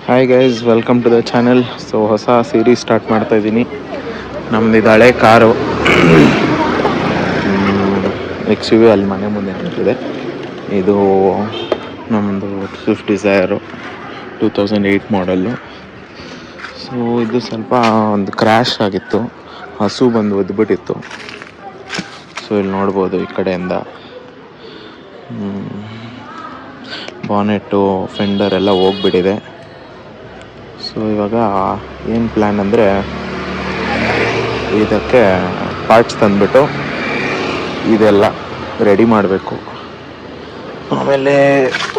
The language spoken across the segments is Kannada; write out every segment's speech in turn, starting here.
Hi guys, welcome to the channel. So ಹೊಸ ಸೀರೀಸ್ ಸ್ಟಾರ್ಟ್ ಮಾಡ್ತಾ ಇದ್ದೀನಿ. ನಮ್ದು ಇದು ಹಳೆ ಕಾರು XUV ಅಲ್ಲಿ ಮನೆ ಮುಂದೆ ನಿಂತಿದೆ. ಇದು ನಮ್ಮದು ಸ್ವಿಫ್ಟ್ ಡಿಸೈರು 2008 ಮಾಡಲ್ಲು. ಸೊ ಇದು ಸ್ವಲ್ಪ ಒಂದು ಕ್ರ್ಯಾಶ್ ಆಗಿತ್ತು, ಹಸು ಬಂದು ಒದ್ಬಿಟ್ಟಿತ್ತು. ಸೊ ಇಲ್ಲಿ ನೋಡ್ಬೋದು ಈ ಕಡೆಯಿಂದ ಬಾನೆಟ್ಟು ಫೆಂಡರ್ ಎಲ್ಲ ಹೋಗ್ಬಿಟ್ಟಿದೆ. ಸೊ ಇವಾಗ ಏನು ಪ್ಲ್ಯಾನ್ ಅಂದರೆ ಇದಕ್ಕೆ ಪಾರ್ಟ್ಸ್ ತಂದುಬಿಟ್ಟು ಇದೆಲ್ಲ ರೆಡಿ ಮಾಡಬೇಕು. ಆಮೇಲೆ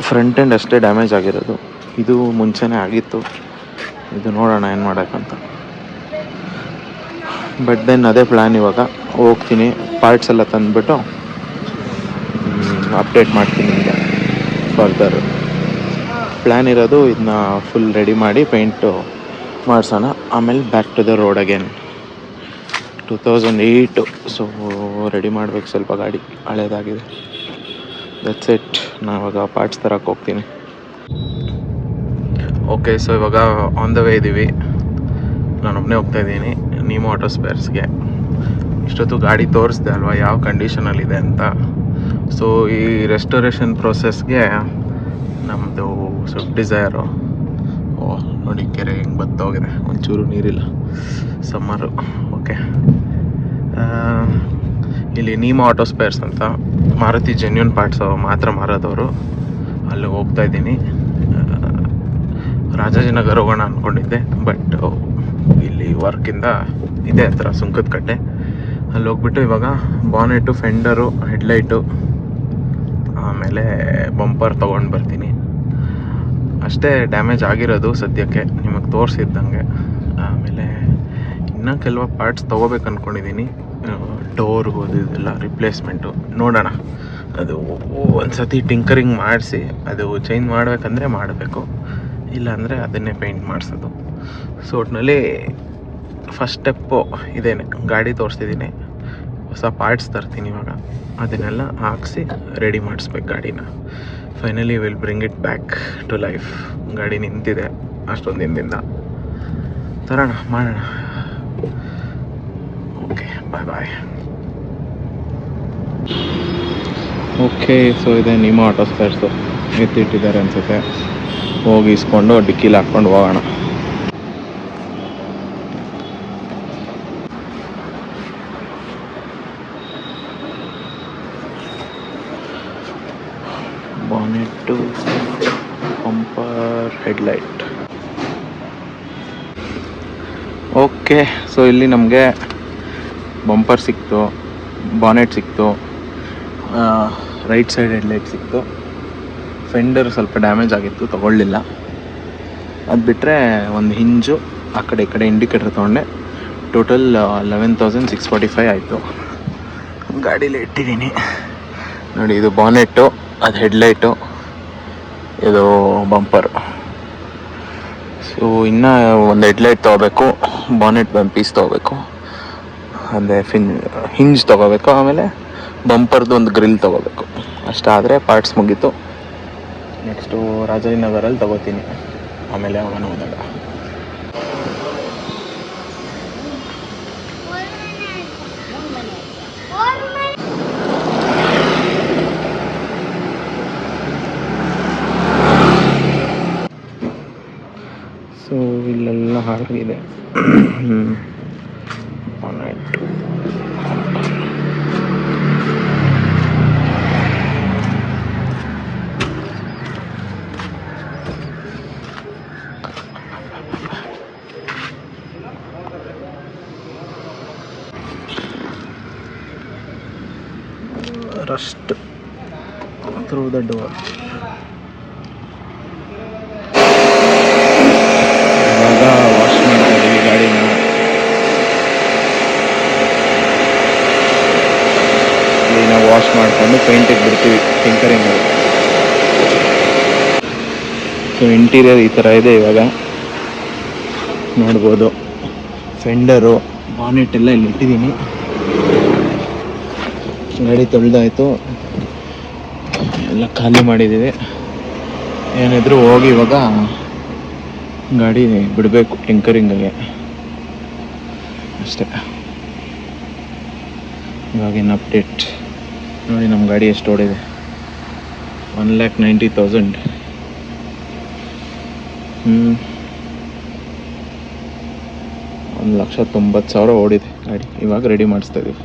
ಫ್ರಂಟ್ ಎಂಡ್ ಅಷ್ಟೇ ಡ್ಯಾಮೇಜ್ ಆಗಿರೋದು, ಇದು ಮುಂಚೆನೇ ಆಗಿತ್ತು. ಇದು ನೋಡೋಣ ಏನು ಮಾಡೋಕ್ಕಂತ. ಬಟ್ ದೆನ್ ಅದೇ ಪ್ಲ್ಯಾನ್, ಇವಾಗ ಹೋಗ್ತೀನಿ ಪಾರ್ಟ್ಸ್ ಎಲ್ಲ ತಂದುಬಿಟ್ಟು ಅಪ್ಡೇಟ್ ಮಾಡ್ತೀನಿ ನಿಮಗೆ ಫರ್ದರ್. ಪ್ಲ್ಯಾನ್ ಇರೋದು ಇದನ್ನ ಫುಲ್ ರೆಡಿ ಮಾಡಿ ಪೇಂಟು ಮಾಡಿಸೋಣ, ಆಮೇಲೆ back to the road again. 2008, so ready ಮಾಡಬೇಕು. ಸ್ವಲ್ಪ ಗಾಡಿ ಹಳೇದಾಗಿದೆ. That's it. ನಾನು ಇವಾಗ ಪಾರ್ಟ್ಸ್ ತರಕ್ಕೆ ಹೋಗ್ತೀನಿ. ಓಕೆ, ಸೊ ಇವಾಗ ಆನ್ ದ ವೇ ಇದ್ದೀವಿ. ನಾನೊಬ್ಬನೇ ಹೋಗ್ತಾ ಇದ್ದೀನಿ ನೀಮೋ ಆಟೋ ಸ್ಪೇರ್ಸ್ಗೆ. ಇಷ್ಟೊತ್ತು ಗಾಡಿ ತೋರಿಸ್ದೆ ಅಲ್ವಾ ಯಾವ ಕಂಡೀಷನಲ್ಲಿದೆ ಅಂತ. ಸೊ ಈ ರೆಸ್ಟೋರೇಷನ್ ಪ್ರೋಸೆಸ್ಗೆ ನಮ್ಮದು ಸ್ವಿಫ್ಟ್ ಡಿಸೈರು, ನೋಡಿ ಕೆರೆ ಹೆಂಗೆ ಬತ್ತೋಗಿದೆ, ಒಂಚೂರು ನೀರಿಲ್ಲ, ಸಮ್ಮರು. ಓಕೆ, ಇಲ್ಲಿ ನೀಮೋ ಆಟೋ ಸ್ಪೇರ್ಸ್ ಅಂತ ಮಾರುತಿ ಜೆನ್ಯೂನ್ ಪಾರ್ಟ್ಸ್ ಮಾತ್ರ ಮಾರೋದವರು, ಅಲ್ಲಿ ಹೋಗ್ತಾ ಇದ್ದೀನಿ. ರಾಜಾಜಿನಗರ ಹೋಗೋಣ ಅಂದ್ಕೊಂಡಿದ್ದೆ, ಬಟ್ ಇಲ್ಲಿ ವರ್ಕಿಂದ ಇದೆ ಹತ್ರ ಸುಂಕದ ಕಟ್ಟೆ, ಅಲ್ಲಿ ಹೋಗ್ಬಿಟ್ಟು ಇವಾಗ ಬಾನೆಟು, ಫೆಂಡರು, ಹೆಡ್ಲೈಟು, ಆಮೇಲೆ ಬಂಪರ್ ತೊಗೊಂಡು ಬರ್ತೀನಿ. ಅಷ್ಟೇ ಡ್ಯಾಮೇಜ್ ಆಗಿರೋದು ಸದ್ಯಕ್ಕೆ, ನಿಮಗೆ ತೋರಿಸಿದ್ದಂಗೆ. ಆಮೇಲೆ ಇನ್ನೂ ಕೆಲವು ಪಾರ್ಟ್ಸ್ ತೊಗೋಬೇಕು ಅಂದ್ಕೊಂಡಿದ್ದೀನಿ. ಡೋರ್ ಓದಿದೆಲ್ಲ ರಿಪ್ಲೇಸ್ಮೆಂಟು ನೋಡೋಣ. ಅದು ಒಂದು ಸತಿ ಟಿಂಕರಿಂಗ್ ಮಾಡಿಸಿ ಅದು ಚೇಂಜ್ ಮಾಡಬೇಕಂದ್ರೆ ಮಾಡಬೇಕು, ಇಲ್ಲಾಂದರೆ ಅದನ್ನೇ ಪೇಂಟ್ ಮಾಡಿಸೋದು. ಸೊ ಒಟ್ಟಿನಲ್ಲಿ ಫಸ್ಟ್ ಸ್ಟೆಪ್ಪು ಇದೇನೆ. ಗಾಡಿ ತೋರಿಸ್ತಿದ್ದೀನಿ, ಹೊಸ ಪಾರ್ಟ್ಸ್ ತರ್ತೀನಿ ಇವಾಗ, ಅದನ್ನೆಲ್ಲ ಹಾಕಿಸಿ ರೆಡಿ ಮಾಡಿಸ್ಬೇಕು ಗಾಡಿನ. Finally will bring it back to life. ಗಾಡಿ ನಿಂತಿದೆ ಅಷ್ಟೊಂದು ದಿನದಿಂದ, ತರೋಣ, ಮಾಡೋಣ. Okay, bye bye. Okay, so ಇದೆ ನೀಮೋ ಆಟೋ ಸ್ಪೇರ್ಸು, ಎತ್ತಿಟ್ಟಿದ್ದಾರೆ ಅನಿಸುತ್ತೆ. ಹೋಗಿ ಇಸ್ಕೊಂಡು ಡಿಕ್ಕಿಲಿ ಹಾಕ್ಕೊಂಡು ಹೋಗೋಣ. ಬಾನೆಟ್ಟು, ಬಂಪರ್, ಹೆಡ್ಲೈಟ್. ಓಕೆ, ಸೊ ಇಲ್ಲಿ ನಮಗೆ ಬಂಪರ್ ಸಿಕ್ತು, ಬಾನೆಟ್ ಸಿಕ್ತು, ರೈಟ್ ಸೈಡ್ ಹೆಡ್ಲೈಟ್ ಸಿಕ್ತು. ಫೆಂಡರ್ ಸ್ವಲ್ಪ ಡ್ಯಾಮೇಜ್ ಆಗಿತ್ತು, ತೊಗೊಳ್ಳಿಲ್ಲ. ಅದು ಬಿಟ್ಟರೆ ಒಂದು ಹಿಂಜು, ಆ ಕಡೆ ಈ ಕಡೆ ಇಂಡಿಕೇಟರ್ ತೊಗೊಂಡೆ. ಟೋಟಲ್ 11,645 ಆಯಿತು. ಗಾಡೀಲಿ ಇಟ್ಟಿದ್ದೀನಿ ನೋಡಿ. ಇದು ಬಾನೆಟ್ಟು, ಅದು ಹೆಡ್ಲೈಟು, ಇದು ಬಂಪರ್. ಸೊ ಇನ್ನೂ ಒಂದು ಹೆಡ್ಲೈಟ್ ತೊಗೋಬೇಕು, ಬಾನೆಟ್ ಒಂದು ಪೀಸ್ ತೊಗೋಬೇಕು, ಅದೇ ಹಿಂಜ್ ತೊಗೋಬೇಕು, ಆಮೇಲೆ ಬಂಪರ್ದು ಒಂದು ಗ್ರಿಲ್ ತೊಗೋಬೇಕು. ಅಷ್ಟಾದರೆ ಪಾರ್ಟ್ಸ್ ಮುಗೀತು. ನೆಕ್ಸ್ಟು ರಾಜಾಜಿನಗರಲ್ಲಿ ತೊಗೋತೀನಿ, ಆಮೇಲೆ ಅವನ ಹೋದಾಗ. ಸೊ ಇಲ್ಲೆಲ್ಲ ಹಾಳಾಗಿದೆ. Rust through the door. ಇವಾಗ ವಾಶ್ ಮಾಡ್ತಾ ಇದ್ದೀವಿ ಗಾಡಿನ. ಕ್ಲೀನಾಗಿ ವಾಶ್ ಮಾಡಿಕೊಂಡು ಪೇಂಟಿಗೆ ಬಿಡ್ತೀವಿ, ಟಿಂಕರಿಂಗ್. ಸೊ ಇಂಟೀರಿಯರ್ ಈ ಥರ ಇದೆ ಇವಾಗ ನೋಡ್ಬೋದು. ಫೆಂಡರು, ಬಾನೆಟ್ ಎಲ್ಲ ಇಲ್ಲಿ ಇಟ್ಟಿದ್ದೀನಿ. ಗಾಡಿ ತೊಳೆದಾಯಿತು, ಎಲ್ಲ ಖಾಲಿ ಮಾಡಿದ್ದೀವಿ. ಏನಿದ್ರು ಹೋಗಿ ಇವಾಗ ಗಾಡಿ ಬಿಡಬೇಕು ಟಿಂಕರಿಂಗ್ಗೆ ಅಷ್ಟೇ. ಇವಾಗಿನ ಅಪ್ಡೇಟ್ ನೋಡಿ, ನಮ್ಮ ಗಾಡಿ ಎಷ್ಟು ಓಡಿದೆ, 1,90,000. 1,90,000 ಓಡಿದೆ ಗಾಡಿ. ಇವಾಗ ರೆಡಿ ಮಾಡಿಸ್ತಾ ಇದ್ದೀವಿ.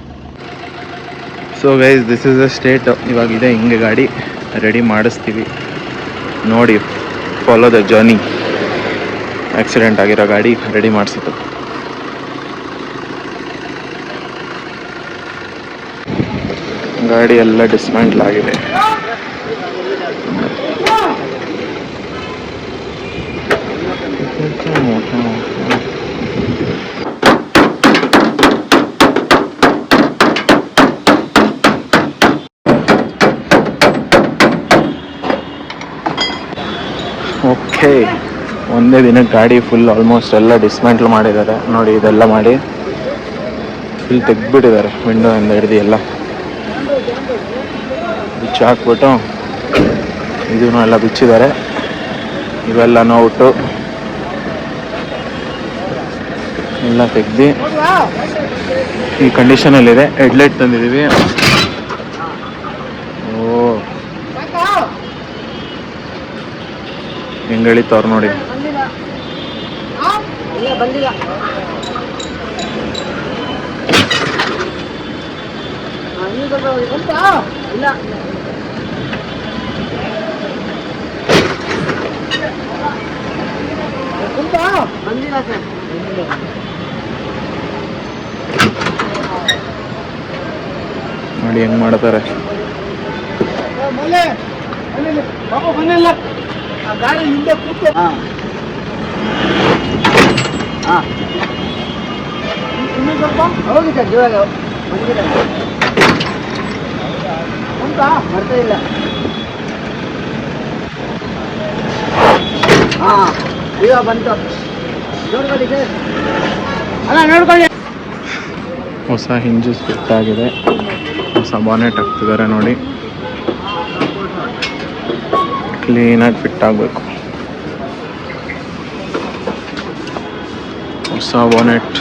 So guys, this is the state. ಇವಾಗಿದೆ ಹಿಂಗೆ ಗಾಡಿ ರೆಡಿ ಮಾಡಿಸ್ತೀವಿ ನೋಡಿ. Follow the journey. ಆಕ್ಸಿಡೆಂಟ್ ಆಗಿರೋ ಗಾಡಿ ರೆಡಿ ಮಾಡಿಸಿದ್ದು. ಗಾಡಿ ಎಲ್ಲ ಡಿಸ್ಮ್ಯಾಂಟ್ಲ್ ಆಗಿದೆ. ಓಕೆ, ಒಂದೇ ದಿನಕ್ಕೆ ಗಾಡಿ ಫುಲ್ ಆಲ್ಮೋಸ್ಟ್ ಎಲ್ಲ ಡಿಸ್ಮ್ಯಾಂಟ್ಲ್ ಮಾಡಿದ್ದಾರೆ ನೋಡಿ. ಇದೆಲ್ಲ ಮಾಡಿ ಫುಲ್ ತೆಗ್ದುಬಿಟ್ಟಿದ್ದಾರೆ, ವಿಂಡೋ ಇಂದ ಹಿಡ್ದು ಎಲ್ಲ ಬಿಚ್ಚಿ ಹಾಕ್ಬಿಟ್ಟು ಇದನ್ನು ಎಲ್ಲ ಬಿಚ್ಚಿದ್ದಾರೆ. ಇವೆಲ್ಲ ನೋಟು ಎಲ್ಲ ತೆಗ್ದು ಈ ಕಂಡೀಷನಲ್ಲಿದೆ. ಹೆಡ್ಲೈಟ್ ತಂದಿದ್ದೀವಿ. ಹೆಂಗೆ ಹೇಳಿತ್ತವ್ರು ನೋಡಿ. ನೋಡಿ ಹೆಂಗ್ ಮಾಡ್ತಾರೆ. ಗಾಡಿ ಹಿಂದೆ ಕೂತು ಇನ್ನೂ ಸ್ವಲ್ಪ ಹೋಗಿ ಸರ್, ಇವಾಗ ಬಂದಿದೆ ಅಂತ ಬರ್ತಾ ಇಲ್ಲ. ಈಗ ಬಂತು, ನೋಡ್ಕೊಳ್ಳಿ ಸರ್. ಅಲ್ಲ ನೋಡ್ಕೊಳ್ಳಿ. ಹೊಸ ಹಿಂಜಸ್ ಫಿಟ್ ಆಗಿದೆ, ಹೊಸ ಬಾನೆಟ್ ಹಾಕ್ತಿದ್ದಾರೆ ನೋಡಿ. ಕ್ಲೀನಾಗಿ ಫಿಟ್ ಆಗಬೇಕು. ಹೊಸ ಬಾನೆಟ್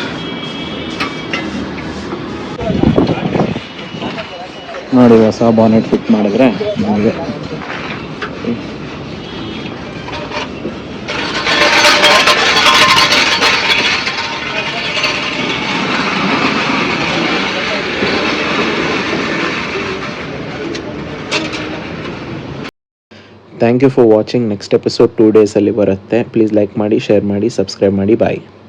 ನೋಡಿ. ಹೊಸ ಬಾನೆಟ್ ಫಿಟ್ ಮಾಡಿದ್ರೆ ನಮಗೆ thank you for watching. Next episode 2 ಡೇಸಲ್ಲಿ ಬರುತ್ತೆ. ಪ್ಲೀಸ್ ಲೈಕ್ ಮಾಡಿ, ಶೇರ್ ಮಾಡಿ, ಸಬ್ಸ್ಕ್ರೈಬ್ ಮಾಡಿ. ಬಾಯ್.